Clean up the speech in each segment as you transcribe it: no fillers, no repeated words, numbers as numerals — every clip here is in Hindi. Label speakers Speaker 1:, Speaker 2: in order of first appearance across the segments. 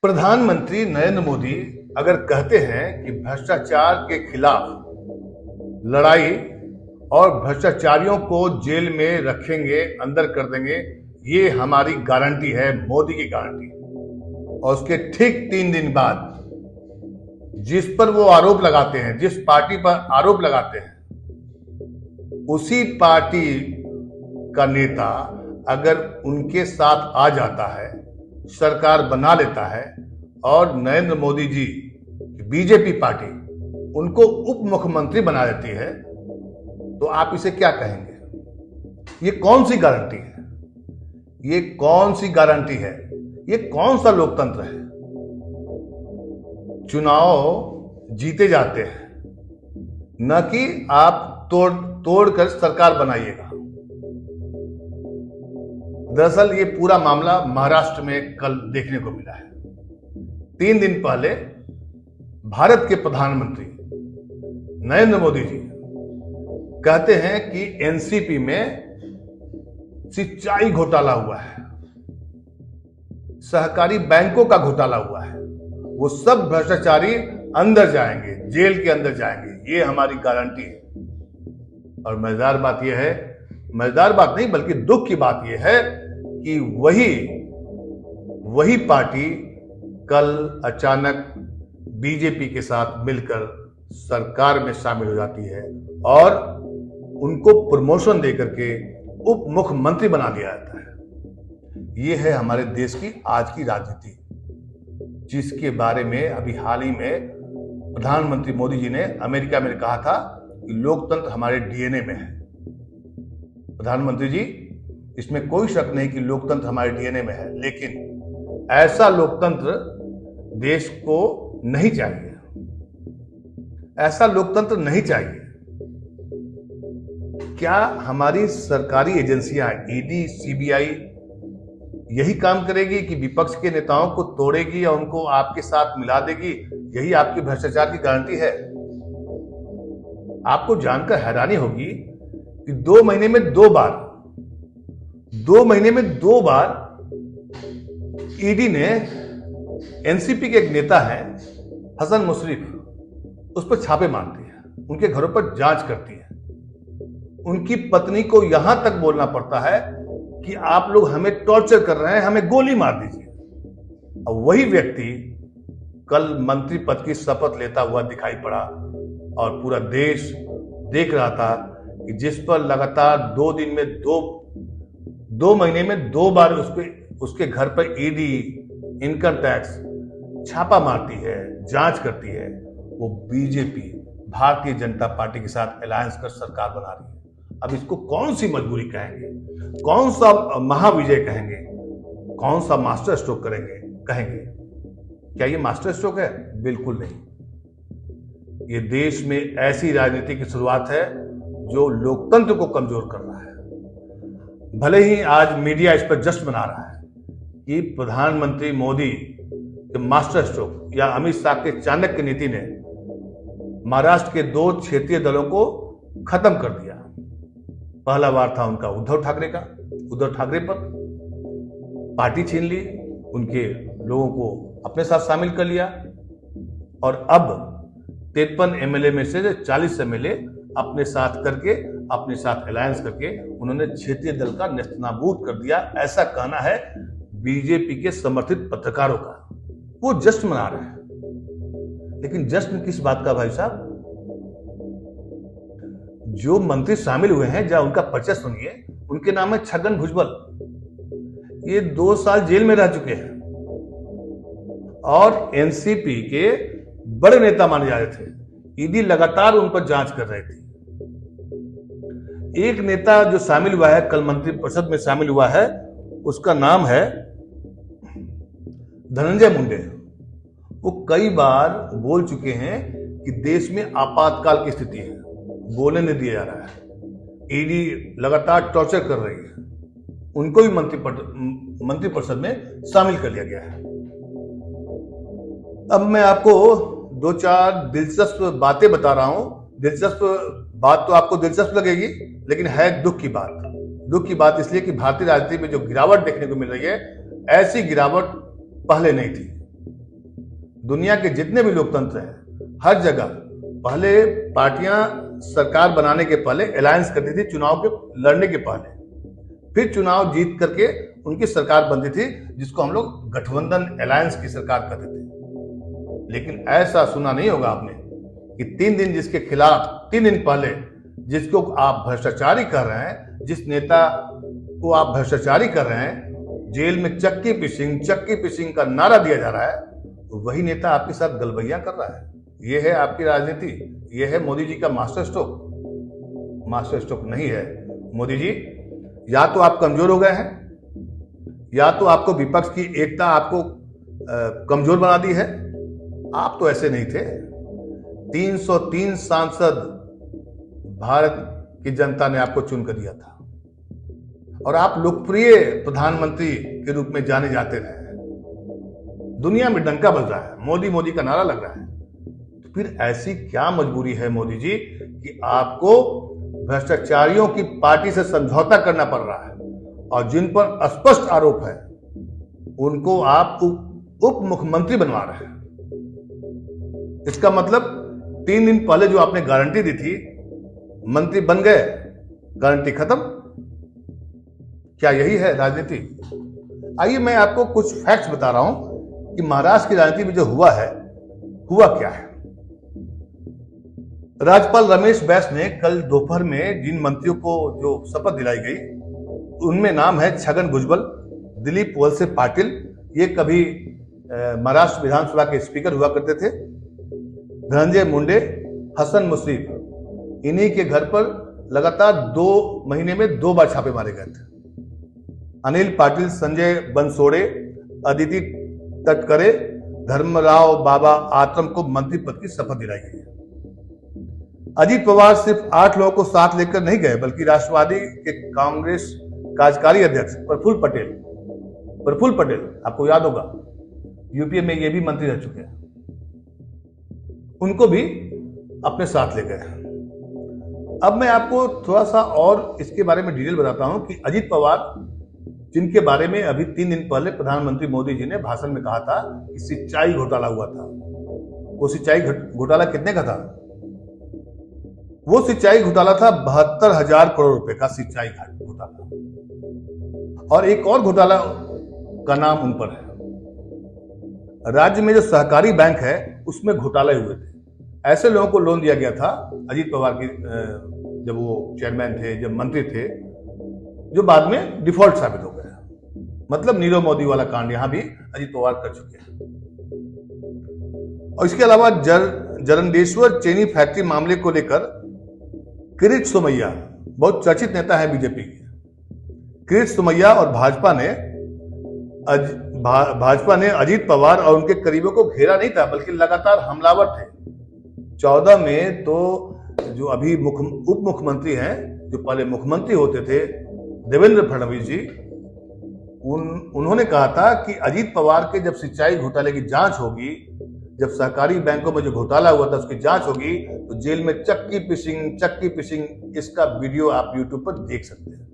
Speaker 1: प्रधानमंत्री नरेंद्र मोदी अगर कहते हैं कि भ्रष्टाचार के खिलाफ लड़ाई और भ्रष्टाचारियों को जेल में रखेंगे, अंदर कर देंगे, ये हमारी गारंटी है, मोदी की गारंटी। और उसके ठीक 3 दिन बाद जिस पर वो आरोप लगाते हैं, जिस पार्टी पर आरोप लगाते हैं, उसी पार्टी का नेता अगर उनके साथ आ जाता है, सरकार बना लेता है और नरेंद्र मोदी जी बीजेपी पार्टी उनको उप मुख्यमंत्री बना देती है, तो आप इसे क्या कहेंगे? ये कौन सी गारंटी है? ये कौन सी गारंटी है? ये कौन सा लोकतंत्र है? चुनाव जीते जाते हैं, न कि आप तोड़ कर सरकार बनाइएगा। दरअसल ये पूरा मामला महाराष्ट्र में कल देखने को मिला है। 3 दिन पहले भारत के प्रधानमंत्री नरेंद्र मोदी जी कहते हैं कि एनसीपी में सिंचाई घोटाला हुआ है, सहकारी बैंकों का घोटाला हुआ है, वो सब भ्रष्टाचारी अंदर जाएंगे, जेल के अंदर जाएंगे, ये हमारी गारंटी है। और मजेदार बात यह है, मजेदार बात नहीं बल्कि दुख की बात यह है कि वही पार्टी कल अचानक बीजेपी के साथ मिलकर सरकार में शामिल हो जाती है और उनको प्रमोशन देकर के उप मुख्यमंत्री बना दिया जाता है। ये है हमारे देश की आज की राजनीति, जिसके बारे में अभी हाल ही में प्रधानमंत्री मोदी जी ने अमेरिका में कहा था कि लोकतंत्र हमारे डीएनए में है। प्रधानमंत्री जी, इसमें कोई शक नहीं कि लोकतंत्र हमारे डीएनए में है, लेकिन ऐसा लोकतंत्र देश को नहीं चाहिए, ऐसा लोकतंत्र नहीं चाहिए। क्या हमारी सरकारी एजेंसियां ईडी, सीबीआई यही काम करेगी कि विपक्ष के नेताओं को तोड़ेगी या उनको आपके साथ मिला देगी? यही आपकी भ्रष्टाचार की गारंटी है? आपको जानकर हैरानी होगी कि 2 महीने में 2 बार ईडी ने एनसीपी के एक नेता है हसन मुशर्रफ, उस पर छापे मारती है, उनके घरों पर जांच करती है। उनकी पत्नी को यहां तक बोलना पड़ता है कि आप लोग हमें टॉर्चर कर रहे हैं, हमें गोली मार दीजिए। अब वही व्यक्ति कल मंत्री पद की शपथ लेता हुआ दिखाई पड़ा और पूरा देश देख रहा था कि जिस पर लगातार 2 महीने में 2 बार उसके घर पर ईडी, इनकम टैक्स छापा मारती है, जांच करती है, वो बीजेपी, भारतीय जनता पार्टी के साथ अलायंस कर सरकार बना रही है। अब इसको कौन सी मजबूरी कहेंगे, कौन सा महाविजय कहेंगे, कौन सा मास्टर स्ट्रोक कहेंगे? क्या ये मास्टर स्ट्रोक है? बिल्कुल नहीं। ये देश में ऐसी राजनीति की शुरुआत है जो लोकतंत्र को कमजोर कर रहा है। भले ही आज मीडिया इस पर जश्न मना रहा है कि प्रधानमंत्री मोदी के मास्टर स्ट्रोक या अमित शाह के चाणक्य नीति ने महाराष्ट्र के 2 क्षेत्रीय दलों को खत्म कर दिया। पहला वार था उनका उद्धव ठाकरे पर, पार्टी छीन ली, उनके लोगों को अपने साथ शामिल कर लिया और अब 53 एमएलए में से 40 एमएलए अपने साथ अलायंस करके उन्होंने क्षेत्रीय दल का नेस्तनाबूद कर दिया। ऐसा कहना है बीजेपी के समर्थित पत्रकारों का। वो जश्न मना रहे हैं, लेकिन जश्न किस बात का भाई साहब? जो मंत्री शामिल हुए हैं, जहां उनका परिचय सुनिए, उनके नाम है छगन भुजबल। ये 2 साल जेल में रह चुके हैं और एनसीपी के बड़े नेता माने जा रहे थे। ईडी लगातार उन पर जांच कर रही थी। एक नेता जो शामिल हुआ है, कल मंत्रिपरिषद में शामिल हुआ है, उसका नाम है धनंजय मुंडे। वो कई बार बोल चुके हैं कि देश में आपातकाल की स्थिति है, बोलने नहीं दिया जा रहा है, ईडी लगातार टॉर्चर कर रही है। उनको भी मंत्रिपरिषद में शामिल कर लिया गया है। अब मैं आपको 2-4 दिलचस्प बातें बता रहा हूं। दिलचस्प बात तो आपको दिलचस्प लगेगी, लेकिन है दुख की बात। दुख की बात इसलिए कि भारतीय राजनीति में जो गिरावट देखने को मिल रही है, ऐसी गिरावट पहले नहीं थी। दुनिया के जितने भी लोकतंत्र हैं, हर जगह पहले पार्टियां सरकार बनाने के पहले अलायंस करती थी, चुनाव के लड़ने के पहले, फिर चुनाव जीत करके उनकी सरकार बनती थी, जिसको हम लोग गठबंधन अलायंस की सरकार कहते थे। लेकिन ऐसा सुना नहीं होगा आपने कि 3 दिन जिसके खिलाफ 3 दिन पहले जिसको आप भ्रष्टाचारी कर रहे हैं, जिस नेता को आप भ्रष्टाचारी कर रहे हैं, जेल में चक्की पिसिंग का नारा दिया जा रहा है, तो वही नेता आपके साथ गलबैया कर रहा है। यह है आपकी राजनीति, यह है मोदी जी का मास्टर स्ट्रोक। मास्टर स्ट्रोक नहीं है मोदी जी। या तो आप कमजोर हो गए हैं, या तो आपको विपक्ष की एकता आपको कमजोर बना दी है। आप तो ऐसे नहीं थे। 303 सांसद भारत की जनता ने आपको चुनकर दिया था और आप लोकप्रिय प्रधानमंत्री के रूप में जाने जाते रहे। दुनिया में डंका बज रहा है, मोदी मोदी का नारा लग रहा है। तो फिर ऐसी क्या मजबूरी है मोदी जी कि आपको भ्रष्टाचारियों की पार्टी से समझौता करना पड़ रहा है, और जिन पर स्पष्ट आरोप है उनको आप उप मुख्यमंत्री बनवा रहे हैं। इसका मतलब 3 दिन पहले जो आपने गारंटी दी थी, मंत्री बन गए, गारंटी खत्म। क्या यही है राजनीति? आइए मैं आपको कुछ फैक्ट्स बता रहा हूं कि महाराष्ट्र की राजनीति में जो हुआ है, हुआ क्या है। राज्यपाल रमेश बैस ने कल दोपहर में जिन मंत्रियों को जो शपथ दिलाई गई, उनमें नाम है छगन भुजबल, दिलीप वलसे पाटिल, ये कभी महाराष्ट्र विधानसभा के स्पीकर हुआ करते थे, धनंजय मुंडे, हसन मुश्रीफ। इन्हीं के घर पर लगातार 2 महीने में 2 बार छापे मारे गए थे। अनिल पाटिल, संजय बनसोड़े, अदिति तटकरे, धर्मराव बाबा आत्रम को मंत्री पद की शपथ दिलाई गई है। अजीत पवार सिर्फ 8 लोगों को साथ लेकर नहीं गए, बल्कि राष्ट्रवादी के कांग्रेस कार्यकारी अध्यक्ष प्रफुल्ल पटेल, आपको याद होगा, यूपीए में ये भी मंत्री रह चुके हैं, उनको भी अपने साथ ले गए। अब मैं आपको थोड़ा सा और इसके बारे में डिटेल बताता हूं कि अजीत पवार, जिनके बारे में अभी 3 दिन पहले प्रधानमंत्री मोदी जी ने भाषण में कहा था कि सिंचाई घोटाला हुआ था, वो सिंचाई घोटाला कितने का था? वो सिंचाई घोटाला था 72,000 करोड़ रुपए का सिंचाई घोटाला। और एक और घोटाला का नाम उन पर है। राज्य में जो सहकारी बैंक है उसमें घोटाले हुए थे। ऐसे लोगों को लोन दिया गया था अजीत पवार की, जब वो चेयरमैन थे, जब मंत्री थे, जो बाद में डिफॉल्ट साबित हो गया। मतलब नीरव मोदी वाला कांड यहां भी अजीत पवार कर चुके हैं। और इसके अलावा जरंडेश्वर चीनी फैक्ट्री मामले को लेकर किरीट सोमैया, बहुत चर्चित नेता है बीजेपी के, किरीट सोमैया और भाजपा ने अजीत पवार और उनके करीबों को घेरा नहीं था, बल्कि लगातार हमलावर थे। 14 में तो जो अभी उप मुख्यमंत्री हैं, जो पहले मुख्यमंत्री होते थे, देवेंद्र फडणवीस जी, उन्होंने कहा था कि अजीत पवार के जब सिंचाई घोटाले की जांच होगी, जब सहकारी बैंकों में जो घोटाला हुआ था उसकी जांच होगी, तो जेल में चक्की पिसिंग, इसका वीडियो आप यूट्यूब पर देख सकते हैं।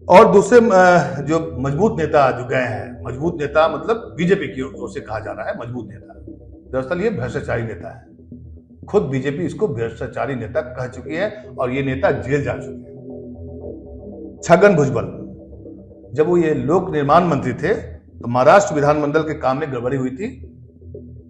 Speaker 1: और दूसरे जो मजबूत नेता जो गए हैं, मजबूत नेता मतलब बीजेपी की ओर से कहा जा रहा है मजबूत नेता, दरअसल ये भ्रष्टाचारी नेता है। खुद बीजेपी इसको भ्रष्टाचारी नेता कह चुकी है और ये नेता जेल जा चुके हैं। छगन भुजबल, जब वो ये लोक निर्माण मंत्री थे तो महाराष्ट्र विधानमंडल के काम में गड़बड़ी हुई थी।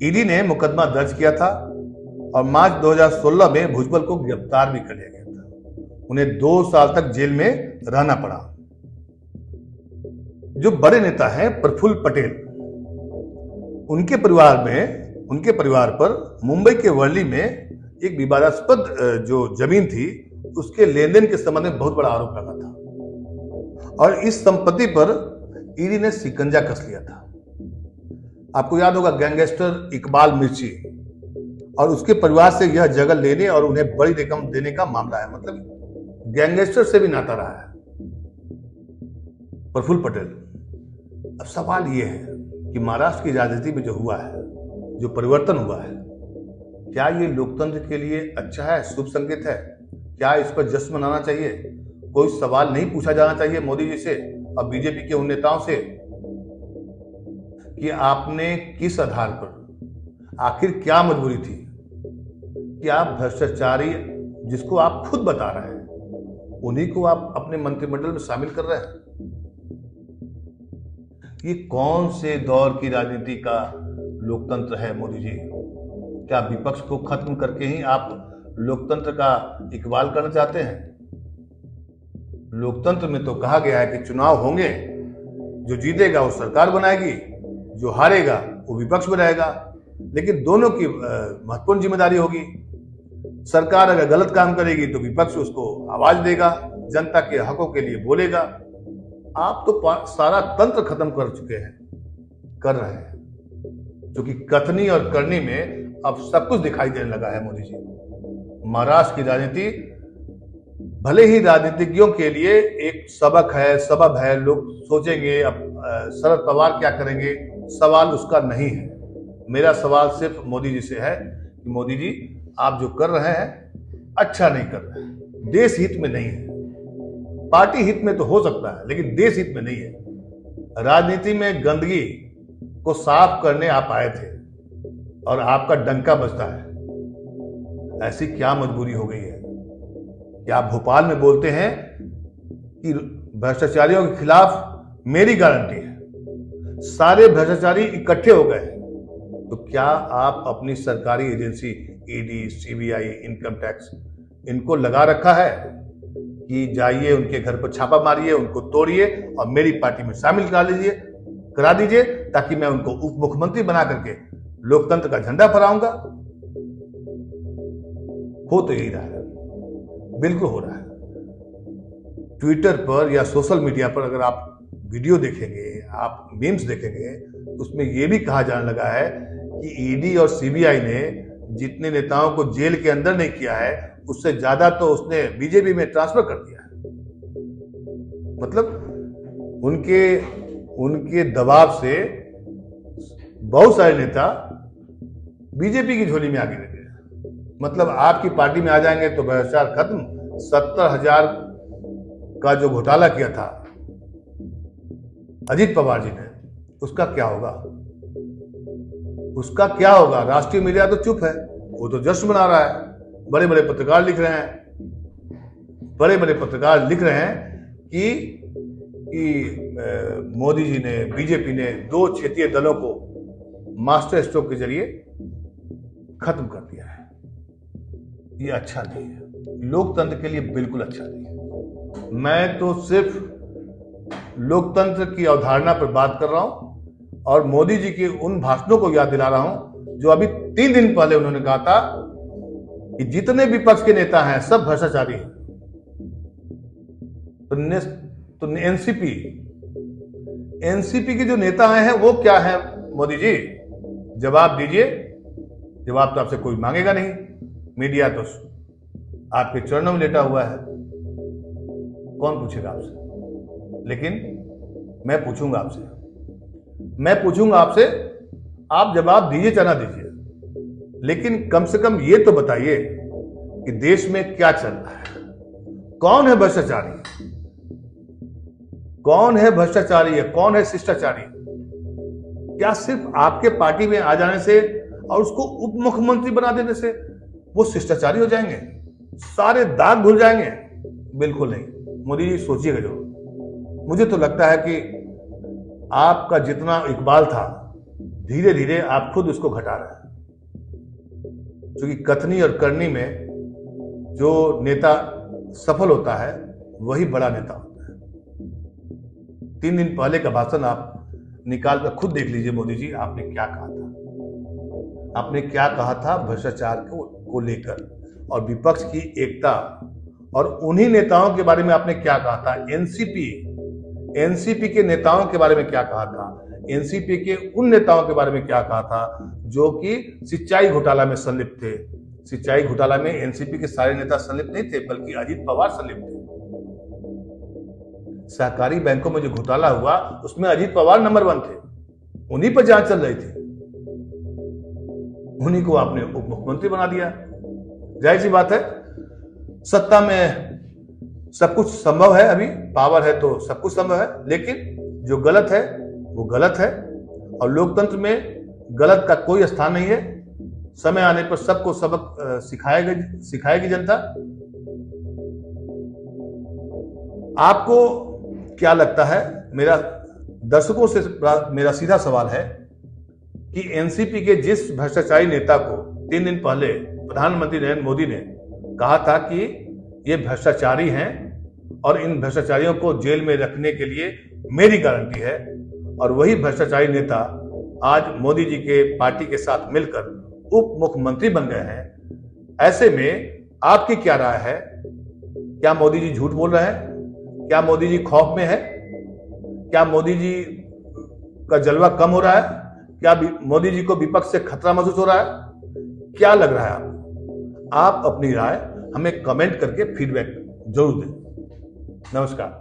Speaker 1: ईडी ने मुकदमा दर्ज किया था और मार्च 2016 में भुजबल को गिरफ्तार भी कर लिया गया था। उन्हें 2 साल तक जेल में रहना पड़ा। जो बड़े नेता हैं प्रफुल्ल पटेल, उनके परिवार पर मुंबई के वर्ली में एक विवादास्पद जो जमीन थी, उसके लेन देन के संबंध में बहुत बड़ा आरोप लगा था और इस संपत्ति पर ईडी ने शिकंजा कस लिया था। आपको याद होगा गैंगस्टर इकबाल मिर्ची और उसके परिवार से यह जगह लेने और उन्हें बड़ी रकम देने का मामला है। मतलब गैंगस्टर से भी नाता रहा है प्रफुल्ल पटेल। अब सवाल यह है कि महाराष्ट्र की राजनीति में जो हुआ है, जो परिवर्तन हुआ है, क्या ये लोकतंत्र के लिए अच्छा है, शुभ संकेत है? क्या इस पर जश्न मनाना चाहिए? कोई सवाल नहीं पूछा जाना चाहिए मोदी जी से और बीजेपी के उन नेताओं से कि आपने किस आधार पर, आखिर क्या मजबूरी थी कि आप भ्रष्टाचारी, जिसको आप खुद बता रहे हैं, उन्हीं को आप अपने मंत्रिमंडल में शामिल कर रहे हैं? ये कौन से दौर की राजनीति का लोकतंत्र है मोदी जी? क्या विपक्ष को खत्म करके ही आप लोकतंत्र का इकबाल करना चाहते हैं? लोकतंत्र में तो कहा गया है कि चुनाव होंगे, जो जीतेगा वो सरकार बनाएगी, जो हारेगा वो विपक्ष बनाएगा, लेकिन दोनों की महत्वपूर्ण जिम्मेदारी होगी। सरकार अगर गलत काम करेगी तो विपक्ष उसको आवाज देगा, जनता के हकों के लिए बोलेगा। आप तो सारा तंत्र खत्म कर चुके हैं, कर रहे हैं, क्योंकि कथनी और करनी में अब सब कुछ दिखाई देने लगा है मोदी जी। महाराष्ट्र की राजनीति भले ही राजनीतिज्ञों के लिए एक सबब है, लोग सोचेंगे अब शरद पवार क्या करेंगे, सवाल उसका नहीं है। मेरा सवाल सिर्फ मोदी जी से है कि मोदी जी, आप जो कर रहे हैं अच्छा नहीं कर रहे हैं, देश हित में नहीं है। पार्टी हित में तो हो सकता है, लेकिन देश हित में नहीं है। राजनीति में गंदगी को साफ करने आप आए थे और आपका डंका बजता है। ऐसी क्या मजबूरी हो गई है कि आप भोपाल में बोलते हैं कि भ्रष्टाचारियों के खिलाफ मेरी गारंटी है, सारे भ्रष्टाचारी इकट्ठे हो गए, तो क्या आप अपनी सरकारी agency ED, CBI, income tax, इनको लगा रखा है कि जाइए उनके घर पर छापा मारिए, उनको तोड़िए और मेरी पार्टी में शामिल करा दीजिए, ताकि मैं उनको उप मुख्यमंत्री बना करके लोकतंत्र का झंडा फहराऊंगा? हो तो यही रहा है, बिल्कुल हो रहा है। ट्विटर पर या सोशल मीडिया पर अगर आप वीडियो देखेंगे, आप मीम्स देखेंगे, तो उसमें यह भी कहा जाने लगा है कि ईडी और सीबीआई ने जितने नेताओं को जेल के अंदर नहीं किया है, उससे ज्यादा तो उसने बीजेपी में ट्रांसफर कर दिया है। मतलब उनके दबाव से बहुत सारे नेता बीजेपी की झोली में आगे लग गए। मतलब आपकी पार्टी में आ जाएंगे तो भ्रष्टाचार खत्म। 70,000 का जो घोटाला किया था अजीत पवार जी ने, उसका क्या होगा? उसका क्या होगा? राष्ट्रीय मीडिया तो चुप है, वो तो जश्न मना रहा है। बड़े बड़े पत्रकार लिख रहे हैं कि मोदी जी ने, बीजेपी ने 2 क्षेत्रीय दलों को मास्टर स्ट्रोक के जरिए खत्म कर दिया है। ये अच्छा नहीं है, लोकतंत्र के लिए बिल्कुल अच्छा नहीं है। मैं तो सिर्फ लोकतंत्र की अवधारणा पर बात कर रहा हूं और मोदी जी के उन भाषणों को याद दिला रहा हूं जो अभी 3 दिन पहले उन्होंने कहा था कि जितने विपक्ष के नेता हैं सब भ्रष्टाचारी हैं। तो एनसीपी के जो नेता हैं वो क्या है मोदी जी? जवाब दीजिए। जवाब तो आपसे कोई मांगेगा नहीं, मीडिया तो आपके चरणों में लेटा हुआ है, कौन पूछेगा आपसे? लेकिन मैं पूछूंगा आपसे, आप जवाब दीजिए चाहे ना दीजिए, लेकिन कम से कम ये तो बताइए कि देश में क्या चल रहा है, कौन है भ्रष्टाचारी, कौन है शिष्टाचारी? क्या सिर्फ आपके पार्टी में आ जाने से और उसको उप मुख्यमंत्री बना देने से वो शिष्टाचारी हो जाएंगे, सारे दाग धुल जाएंगे? बिल्कुल नहीं। मोदी जी सोचिएगा जो। मुझे तो लगता है कि आपका जितना इकबाल था, धीरे धीरे आप खुद उसको घटा रहे हैं, क्योंकि कथनी और करनी में जो नेता सफल होता है वही बड़ा नेता होता है। 3 दिन पहले का भाषण आप निकाल कर खुद देख लीजिए मोदी जी, आपने क्या कहा था। आपने क्या कहा था भ्रष्टाचार को लेकर और विपक्ष की एकता, और उन्हीं नेताओं के बारे में आपने क्या कहा था। एनसीपी के नेताओं के बारे में क्या कहा था, एनसीपी के उन नेताओं के बारे में क्या कहा था जो कि सिंचाई घोटाला में संलिप्त थे। सिंचाई घोटाला में एनसीपी के सारे नेता संलिप्त नहीं थे, बल्कि अजीत पवार संलिप्त थे। सहकारी बैंकों में जो घोटाला हुआ उसमें अजीत पवार नंबर 1 थे, उन्हीं पर जांच चल रही थी, उन्हीं को आपने उप मुख्यमंत्री बना दिया। जाहिर सी बात है, सत्ता में सब कुछ संभव है, अभी पावर है तो सब कुछ संभव है, लेकिन जो गलत है वो गलत है और लोकतंत्र में गलत का कोई स्थान नहीं है। समय आने पर सबको सबक सिखाएगी जनता। आपको क्या लगता है, मेरा दर्शकों से मेरा सीधा सवाल है कि एनसीपी के जिस भ्रष्टाचारी नेता को 3 दिन पहले प्रधानमंत्री नरेंद्र मोदी ने कहा था कि ये भ्रष्टाचारी हैं और इन भ्रष्टाचारियों को जेल में रखने के लिए मेरी गारंटी है, और वही भ्रष्टाचारी नेता आज मोदी जी के पार्टी के साथ मिलकर उप मुख्यमंत्री बन गए हैं, ऐसे में आपकी क्या राय है? क्या मोदी जी झूठ बोल रहे हैं? क्या मोदी जी खौफ में है? क्या मोदी जी का जलवा कम हो रहा है? क्या मोदी जी को विपक्ष से खतरा महसूस हो रहा है? क्या लग रहा है आपको? आप अपनी राय हमें कमेंट करके फीडबैक जरूर दें। नमस्कार।